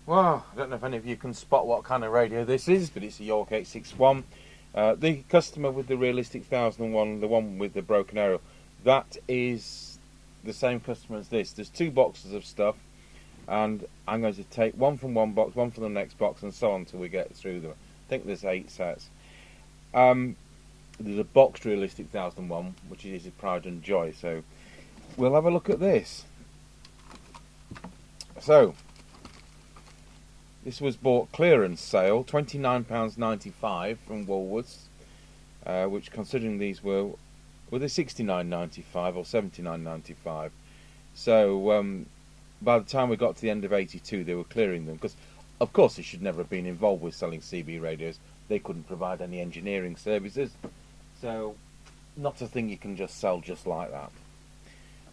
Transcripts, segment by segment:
Well, I don't know if any of you can spot what kind of radio this is, but it's a York 861. The customer with the realistic 1001, the one with the broken arrow, that is the same customer as this. There's two boxes of stuff, and I'm going to take one from one box, one from the next box, and so on until we get through them. I think there's 8 sets. There's a boxed realistic 1001, which is his pride and joy. So we'll have a look at this. So this was bought clearance sale, £29.95 from Woolworths, which, considering these were they £69.95 or £79.95? So by the time we got to the end of '82, they were clearing them, because of course they should never have been involved with selling CB radios. They couldn't provide any engineering services, so not a thing you can just sell just like that.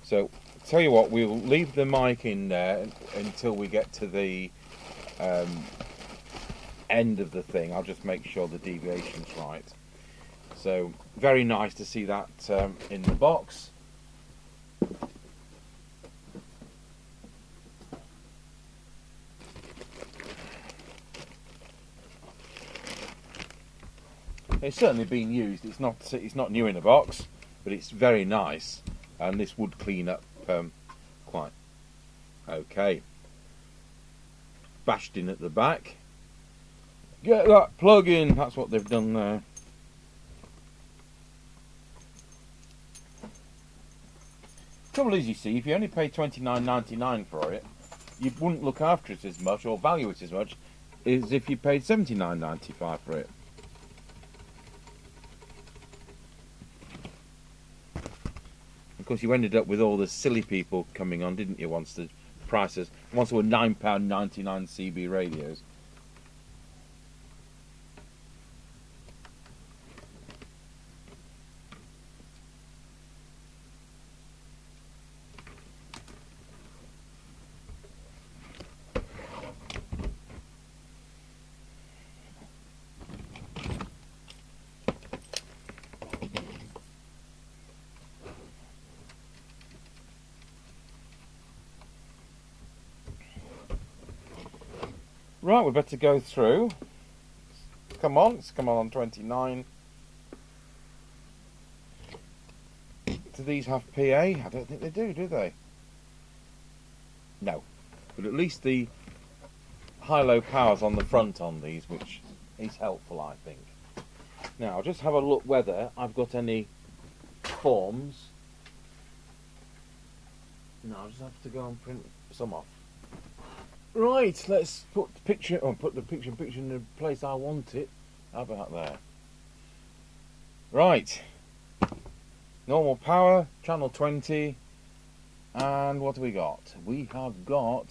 So tell you what, we'll leave the mic in there until we get to the end of the thing. I'll just make sure the deviation's right. So very nice to see that in the box. It's certainly been used. It's not new in a box, but it's very nice, and this would clean up quite okay. Bashed in at the back. Get that plug in. That's what they've done there. Trouble is, you see, if you only pay £29.99 for it, you wouldn't look after it as much or value it as much as if you paid £79.95 for it. Of course, you ended up with all the silly people coming on, didn't you, once the prices, once there were £9.99 CB radios. Right, we better go through. Come on, it's come on 29. Do these have PA? I don't think they do they? No. But at least the high-low power's on the front on these, which is helpful, I think. Now, I'll just have a look whether I've got any forms. No, I'll just have to go and print some off. Right, let's put the picture in the place I want it. How about there? Right. Normal power, channel 20. And what do we got? We have got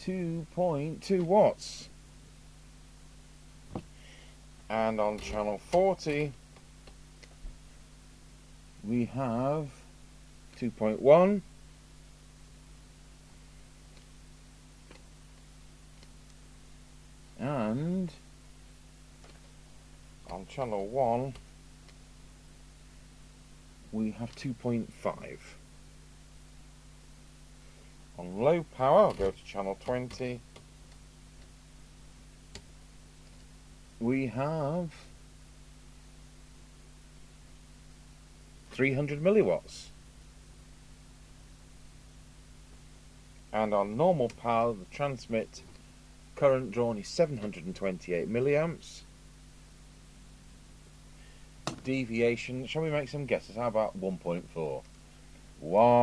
2.2 watts. And on channel 40, we have 2.1. And on channel 1 we have 2.5. On low power, I'll go to channel 20, we have 300 milliwatts. And on normal power, the transmit current drawn is 728 milliamps. Deviation, shall we make some guesses? How about 1.4? Wow,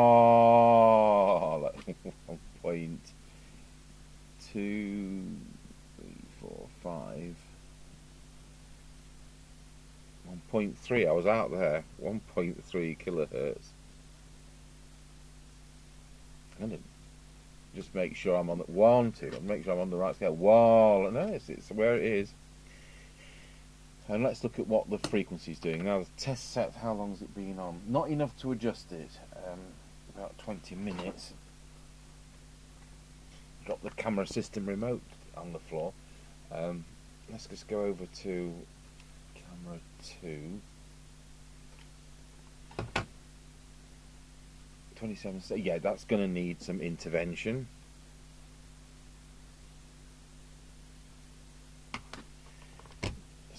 1.2, 3, 4, 5. 1.3, I was out there. 1.3 kilohertz. I didn't. Just make sure I'm on the 1, 2. Make sure I'm on the right scale. Wow, no, it's where it is. And let's look at what the frequency's doing. Now the test set, how long has it been on? Not enough to adjust it. About 20 minutes. Drop the camera system remote on the floor. Let's just go over to camera 2. 27, yeah, that's going to need some intervention.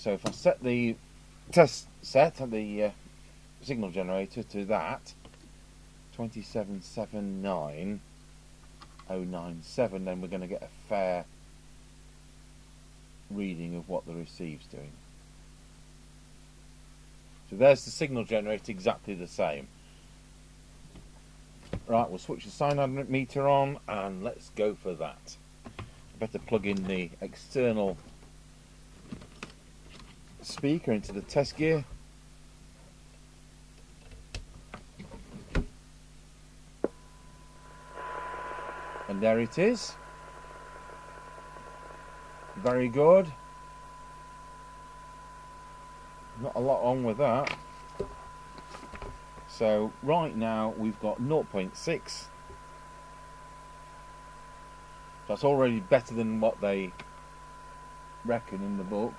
So if I set the test set of the signal generator to that 2779097, then we're going to get a fair reading of what the receive's doing. So there's the signal generator, exactly the same. Right, we'll switch the cyanide meter on and let's go for that. Better plug in the external speaker into the test gear. And there it is. Very good. Not a lot on with that. So right now we've got 0.6. That's already better than what they reckon in the book.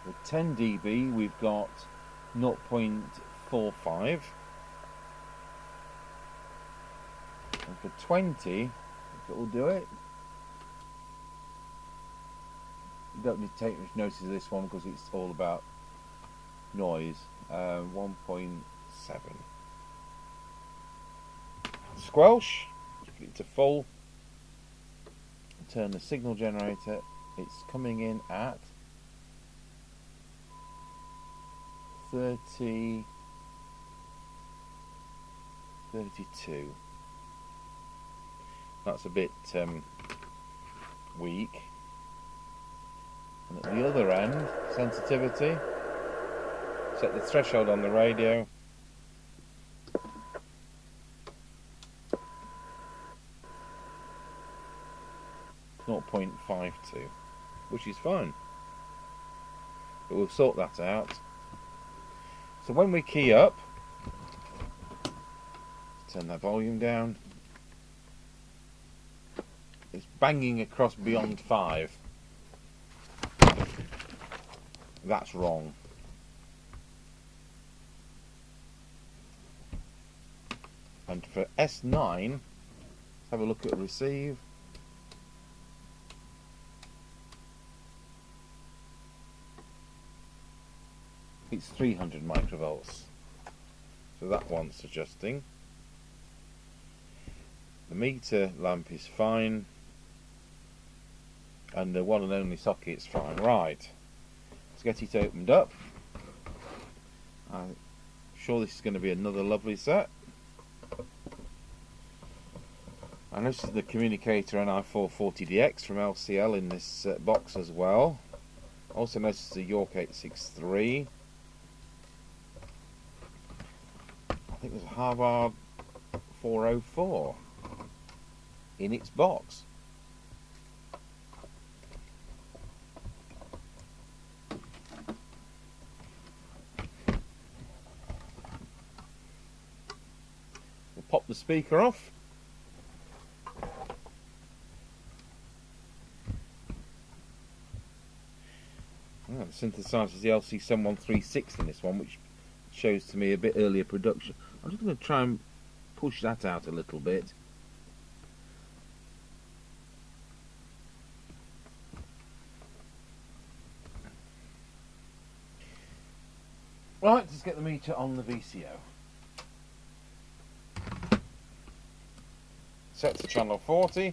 With 10 dB we've got 0.45. And for 20, if it will do it. You don't need to take much notice of this one because it's all about noise. 1.7. Squelch. Put it to full. Turn the signal generator. It's coming in at 32. That's a bit weak. And at the other end, sensitivity. Set the threshold on the radio. .52, which is fine. But we'll sort that out. So when we key up, turn that volume down. It's banging across beyond 5. That's wrong. And for S9, let's have a look at receive. It's 300 microvolts. So that one's adjusting. The meter lamp is fine. And the one and only socket's fine. Right. Let's get it opened up. I'm sure this is going to be another lovely set. And this is the communicator NI440DX from LCL in this box as well. Also notice the York 863. I think there's a Harvard 404 in its box. We'll pop the speaker off. The synthesizer is the LC71360 in this one, which shows to me a bit earlier production. I'm just going to try and push that out a little bit. Right, let's get the meter on the VCO. Set to channel 40.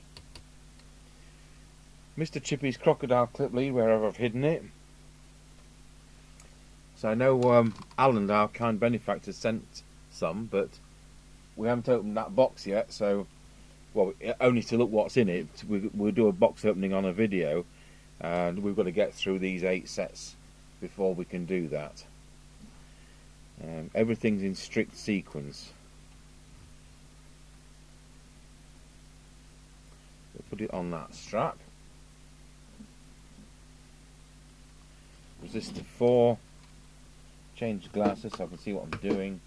Mr. Chippy's crocodile clip lead wherever I've hidden it. So I know Alan, our kind benefactor, sent some, but we haven't opened that box yet, so, well, only to look what's in it. We'll do a box opening on a video, and we've got to get through these 8 sets before we can do that. Everything's in strict sequence. We'll put it on that strap. Resistor 4. Change the glasses so I can see what I'm doing.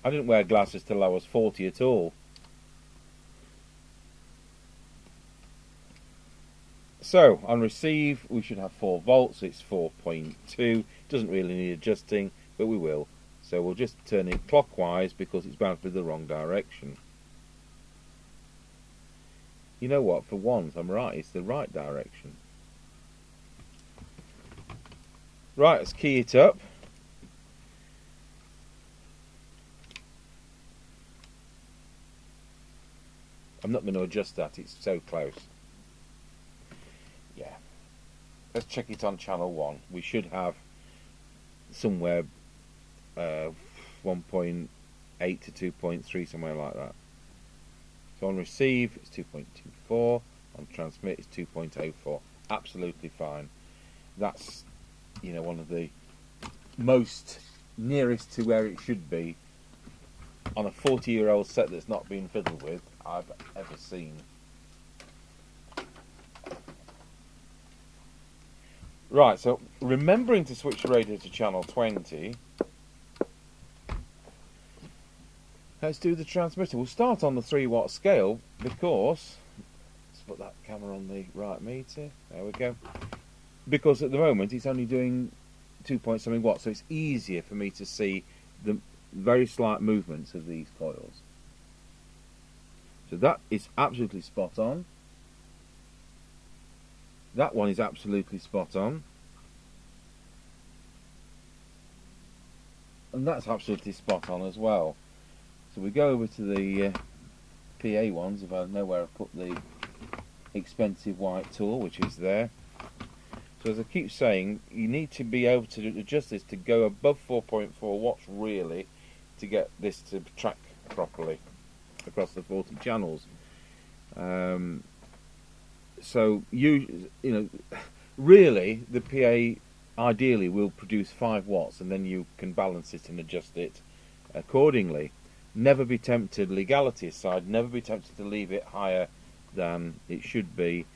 I didn't wear glasses till I was 40 at all. So on receive we should have 4 volts. It's 4.2. Doesn't really need adjusting, but we will. So we'll just turn it clockwise because it's bound to be the wrong direction. You know what, for once I'm right, it's the right direction. Right, let's key it up. I'm not going to adjust that, it's so close. Yeah. Let's check it on channel 1. We should have somewhere 1.8 to 2.3, somewhere like that. So on receive it's 2.24, on transmit it's 2.04. Absolutely fine. That's, you know, one of the most nearest to where it should be on a 40-year-old set that's not been fiddled with I've ever seen. Right, so remembering to switch the radio to channel 20, let's do the transmitter. We'll start on the 3-watt scale because, let's put that camera on the right meter, there we go, because at the moment it's only doing 2-point-something watts, so it's easier for me to see the very slight movements of these coils. So that is absolutely spot on. That one is absolutely spot on. And that's absolutely spot on as well. So we go over to the PA ones, if I know where I've put the expensive white tool, which is there. So as I keep saying, you need to be able to adjust this to go above 4.4 watts really to get this to track properly across the 40 channels. So you know, really the PA ideally will produce 5 watts, and then you can balance it and adjust it accordingly. Never be tempted, legality aside, never be tempted to leave it higher than it should be,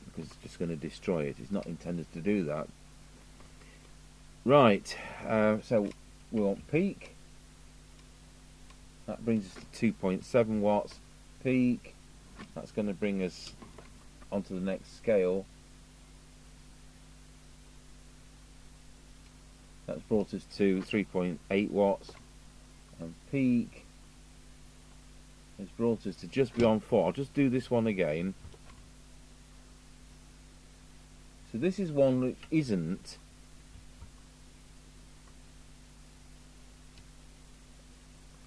because it's just going to destroy it. It's not intended to do that. Right, so we want peak. That brings us to 2.7 watts. Peak. That's going to bring us onto the next scale. That's brought us to 3.8 watts. And peak has brought us to just beyond 4. I'll just do this one again. So this is one which isn't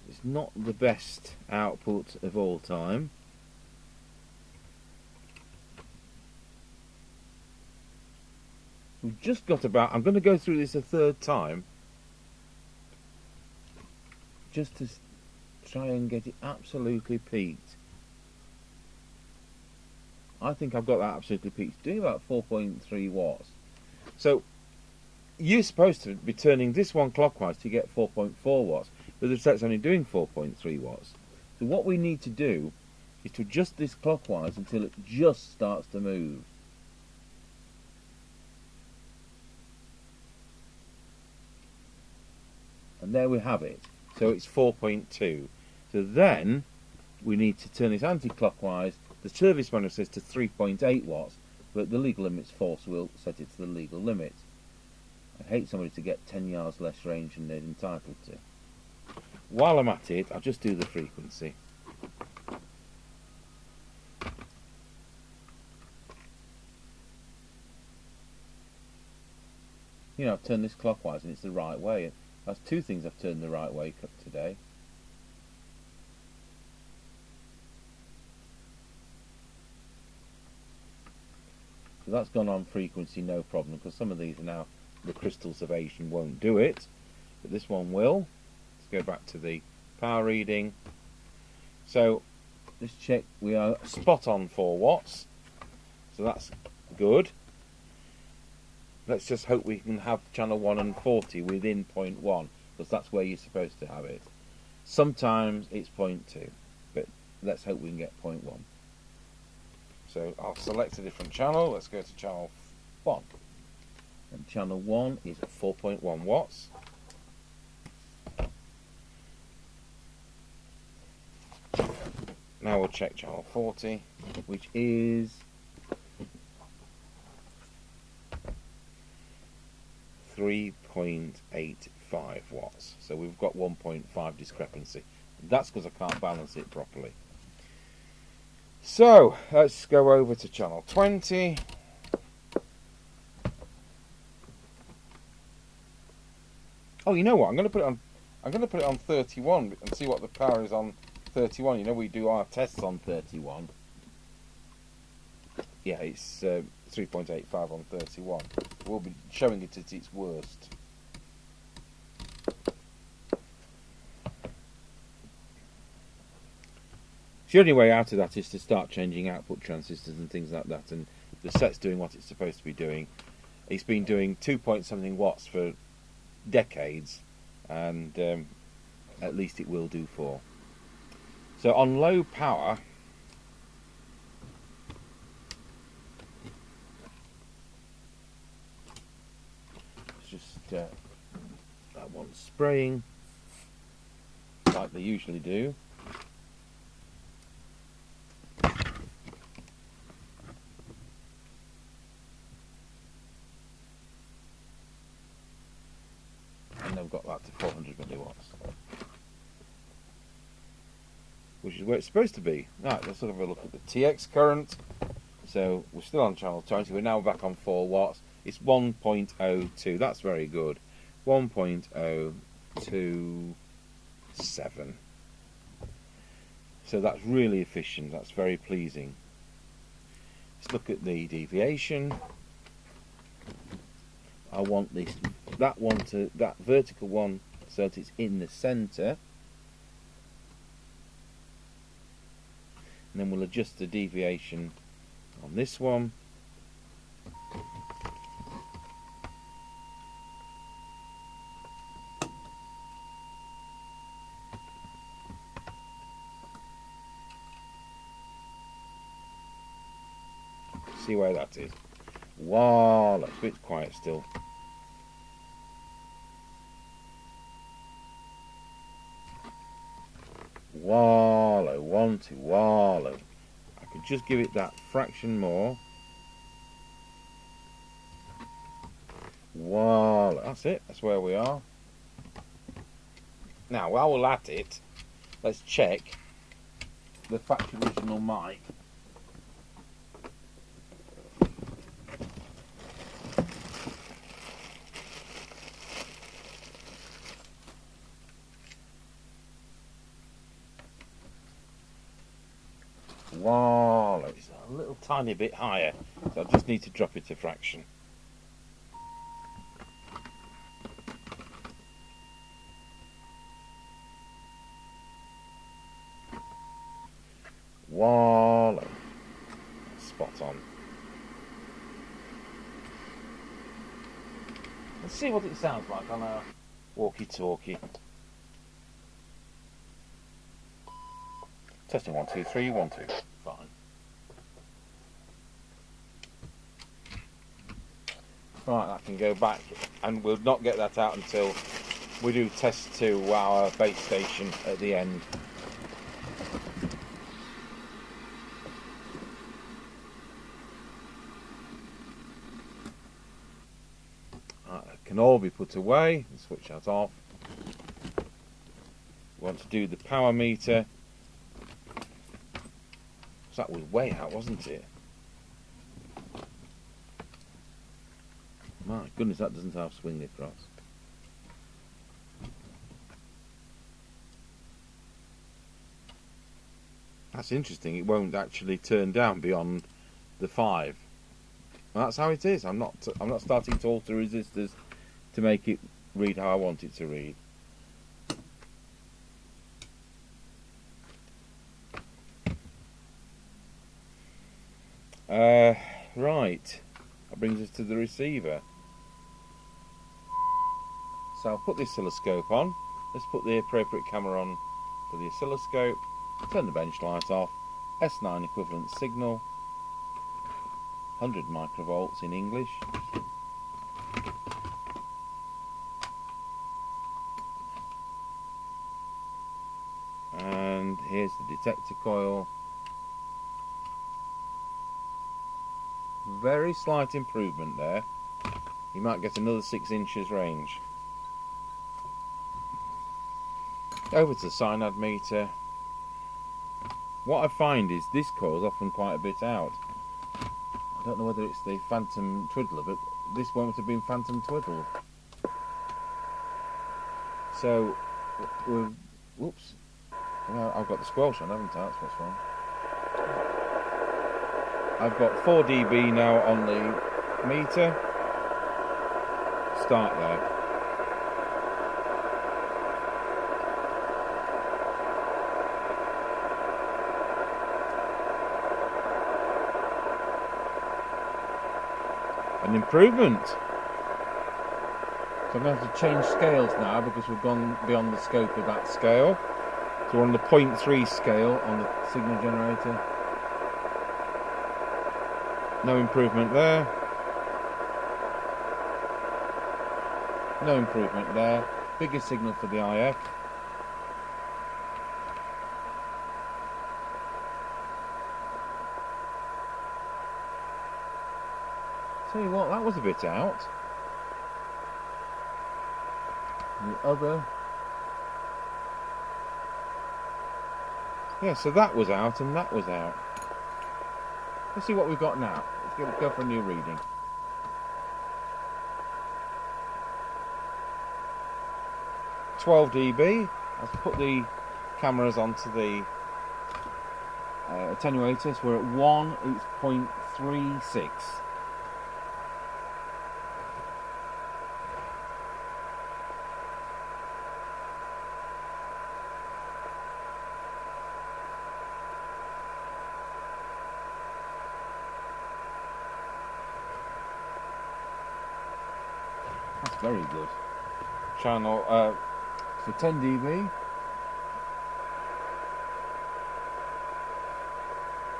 it's not the best output of all time. We've just got about, I'm going to go through this a third time just to try and get it absolutely peaked. I think I've got that absolutely peaked, doing about 4.3 watts. So you're supposed to be turning this one clockwise to get 4.4 watts, but the set's only doing 4.3 watts. So what we need to do is to adjust this clockwise until it just starts to move. And there we have it. So it's 4.2. So then we need to turn this anti-clockwise. The service manual says to 3.8 watts, but the legal limit's 4, so we'll set it to the legal limit. I hate somebody to get 10 yards less range than they're entitled to. While I'm at it, I'll just do the frequency. You know, I've turned this clockwise and it's the right way. That's 2 things I've turned the right way today. So that's gone on frequency, no problem, because some of these are now, the crystals of Asian won't do it, but this one will. Let's go back to the power reading. So let's check, we are spot on 4 watts, so that's good. Let's just hope we can have channel 1 and 40 within 0.1, because that's where you're supposed to have it. Sometimes it's 0.2, but let's hope we can get 0.1. So I'll select a different channel. Let's go to channel 1. And channel 1 is at 4.1 watts. Now we'll check channel 40, which is 3.85 watts. So we've got 1.5 discrepancy. That's because I can't balance it properly. So let's go over to channel 20. Oh, you know what? I'm going to put it on 31 and see what the power is on 31. You know, we do our tests on 31. Yeah, it's 3.85 on 31. We'll be showing it at its worst. The only way out of that is to start changing output transistors and things like that, and the set's doing what it's supposed to be doing. It's been doing 2 point something watts for decades, and at least it will do 4. So on low power, it's just that one spraying like they usually do. And they've got that to 400 milliwatts, which is where it's supposed to be. Right, let's have a look at the TX current. So we're still on channel 20, we're now back on 4 watts. It's 1.02, that's very good. 1.027. So that's really efficient, that's very pleasing. Let's look at the deviation. I want that vertical one so that it's in the centre. And then we'll adjust the deviation on this one. See where that is. Wow, that's a bit quiet still. Wallow, want to wallow. I could just give it that fraction more. Wallow, that's it, that's where we are. Now, while we're at it, let's check the factory original mic. Wow, it's a little tiny bit higher, so I just need to drop it a fraction. Wow, spot on. Let's see what it sounds like on our walkie-talkie. Testing 1 2 3 1 2. Fine. Right, I can go back, and we'll not get that out until we do test 2, our base station at the end. Right, that can all be put away. Switch that off. We want to do the power meter. That was way out, wasn't it? My goodness, that doesn't have swing across. That's interesting. It won't actually turn down beyond the 5. Well, that's how it is. I'm not starting to alter resistors to make it read how I want it to read. Right, that brings us to the receiver. So I'll put the oscilloscope on. Let's put the appropriate camera on for the oscilloscope. Turn the bench light off. S9 equivalent signal. 100 microvolts in English. And here's the detector coil. Very slight improvement there. You might get another 6 inches range. Over to the cyanide meter. what I find is this coil is often quite a bit out. I don't know whether it's the phantom twiddler, but this won't have been phantom twiddled. So, whoops. Well, I've got the squelch on, haven't I? That's what's wrong. I've got 4 dB now on the meter. Start there. An improvement. So I'm going to have to change scales now because we've gone beyond the scope of that scale. So we're on the 0.3 scale on the signal generator. No improvement there. No improvement there. Bigger signal for the IF. Tell you what, that was a bit out. The other. Yeah, so that was out and that was out. Let's see what we've got now. Let's go for a new reading. $12 dB. I've put the cameras onto the attenuator, so we're at 1, it's 0.36. That's very good. Channel for 10 dB,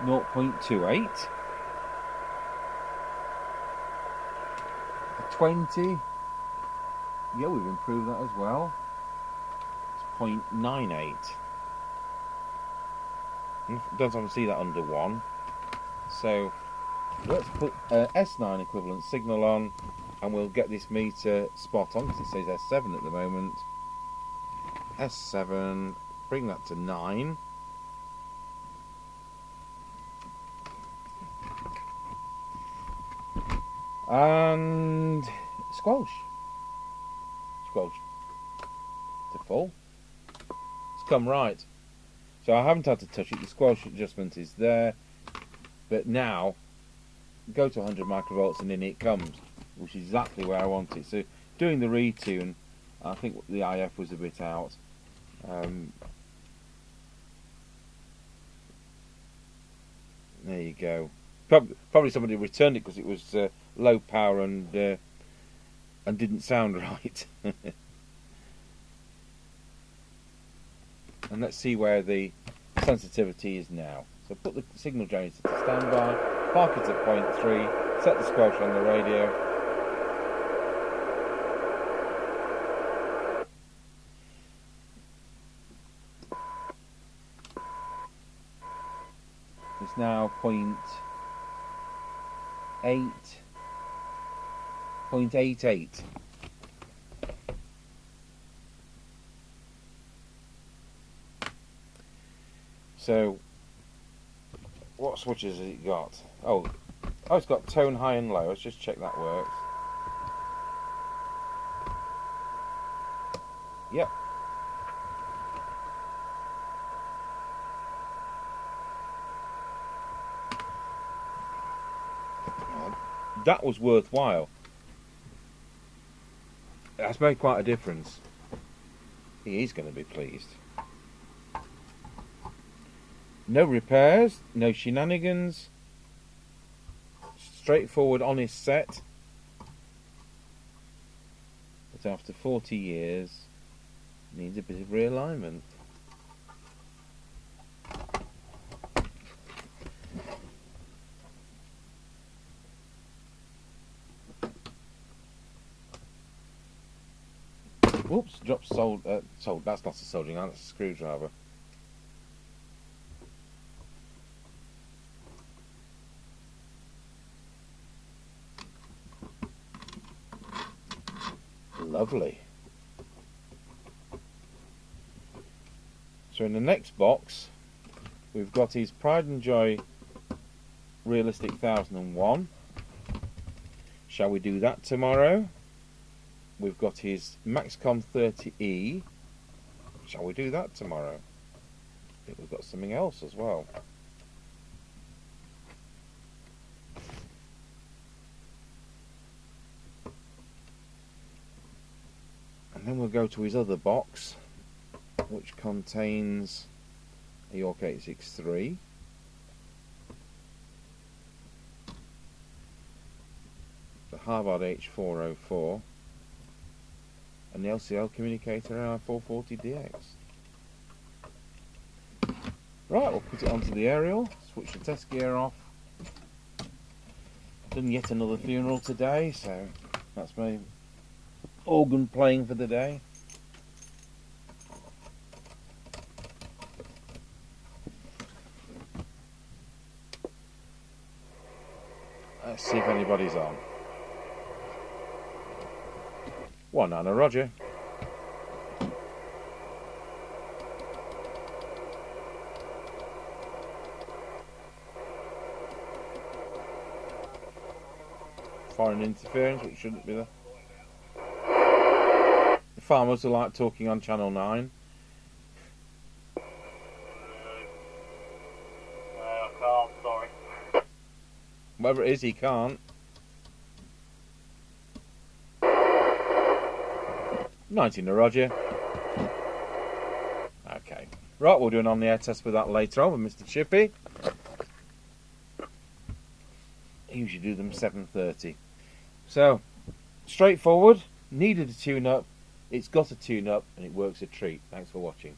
0.28. 20. Yeah, we've improved that as well. It's 0.98. Don't often see that under 1. So let's put S9 equivalent signal on, and we'll get this meter spot on because it says S7 at the moment. S7, bring that to 9. And squelch. Squelch to full. It's come right. So I haven't had to touch it. The squelch adjustment is there. But now, go to 100 microvolts and in it comes, which is exactly where I want it. So doing the retune, I think the IF was a bit out. There you go. Probably somebody returned it because it was low power and didn't sound right. And let's see where the sensitivity is now. So put the signal generator to standby, park it at 0.3, set the squelch on the radio. It's now 0.88. So, what switches has it got? Oh, it's got tone high and low. Let's just check that works. Yep. That was worthwhile. That's made quite a difference. He is going to be pleased. No repairs, no shenanigans. Straightforward, honest set. But after 40 years, needs a bit of realignment. Whoops, dropped sold. That's not a soldering iron, that's a screwdriver. Lovely. So in the next box, We've got his Pride and Joy Realistic 1001. Shall we do that tomorrow? We've got his Maxcom 30E. Shall we do that tomorrow? I think we've got something else as well. And then we'll go to his other box, which contains a York 863, the Harvard H404, and the LCL communicator R440DX. Right, we'll put it onto the aerial, switch the test gear off. Done yet another funeral today, so that's my organ playing for the day. Let's see if anybody's on. One Anna Roger. Foreign interference, which shouldn't be there. The farmers are like talking on Channel 9. I can't, sorry. Whatever it is, he can't. 19 to Roger. Okay. Right, we'll do an on-the-air test with that later on with Mr. Chippy. I usually do them 7:30. So, straightforward. Needed a tune-up. It's got a tune-up, and it works a treat. Thanks for watching.